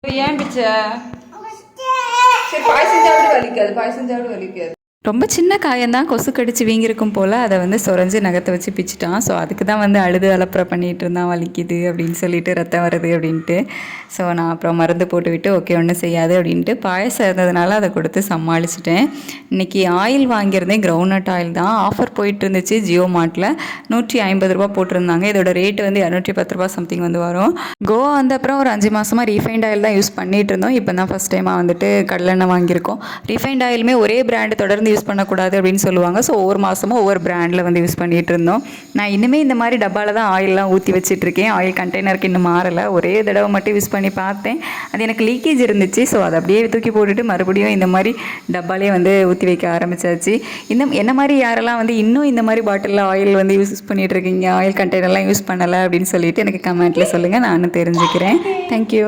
ஏன் பிச்சை? சரி பாயசம் சாப்பிட்டு வலிக்காது, பாயசம் சாப்பிட்டு வலிக்காது. ரொம்ப சின்ன காயந்தான், கொசு கடிச்சு வீங்கிருக்கும் போல். அதை வந்து சொரைஞ்சி நகத்தை வச்சு பிச்சுட்டான். ஸோ அதுக்கு தான் வந்து அழுது அலப்பறை பண்ணிகிட்டு இருந்தான், வலிக்குது அப்படின்னு சொல்லிட்டு, ரத்தம் வருது அப்படின்ட்டு. ஸோ நான் அப்புறம் மருந்து போட்டுவிட்டு ஓகே ஒன்றும் செய்யாது அப்படின்ட்டு பாயசம் இருந்ததுனால அதை கொடுத்து சமாளிச்சிட்டேன். இன்றைக்கி ஆயில் வாங்கியிருந்தேன், கிரவுண்ட்நட் ஆயில் தான். ஆஃபர் போயிட்டு இருந்துச்சு ஜியோ மார்ட்டில். 150 ரூபா போட்டிருந்தாங்க. இதோட ரேட்டு வந்து 210 ரூபா சம்திங் வந்து வரும். கோவா வந்த அப்புறம் ஒரு 5 மாதமாக ரீஃபைண்ட் ஆயில் தான் யூஸ் பண்ணிகிட்டு இருந்தோம். இப்போ தான் ஃபஸ்ட் டைமாக வந்துட்டு கடலெண்ணெய் வாங்கியிருக்கோம். ரீஃபைண்ட் ஆயிலுமே ஒரே பிராண்டு தொடர்ந்து யூஸ் பண்ணக்கூடாது அப்படின்னு சொல்லுவாங்க. ஸோ ஒவ்வொரு மாதமும் ஒவ்வொரு பிராண்டில் வந்து யூஸ் பண்ணிகிட்டு இருந்தோம். நான் இன்னுமே இந்த மாதிரி டப்பாவில் தான் ஆயிலெலாம் ஊற்றி வச்சிட்ருக்கேன். ஆயில் கண்டெய்னருக்கு இன்னும் மாறலை. ஒரே தடவை மட்டும் யூஸ் பண்ணி பார்த்தேன், அது எனக்கு லீக்கேஜ் இருந்துச்சு. ஸோ அதை அப்படியே தூக்கி போட்டுட்டு மறுபடியும் இந்த மாதிரி டப்பாலே வந்து ஊற்றி வைக்க ஆரம்பித்தாச்சு. இன்னும் என்ன மாதிரி யாரெல்லாம் வந்து இன்னும் இந்த மாதிரி பாட்டிலில் ஆயில் வந்து யூஸ் பண்ணிகிட்டு இருக்கீங்க, ஆயில் கண்டெய்னர்லாம் யூஸ் பண்ணலை அப்படின்னு சொல்லிட்டு எனக்கு கமெண்ட்டில் சொல்லுங்கள், நானும் தெரிஞ்சுக்கிறேன். தேங்க்யூ.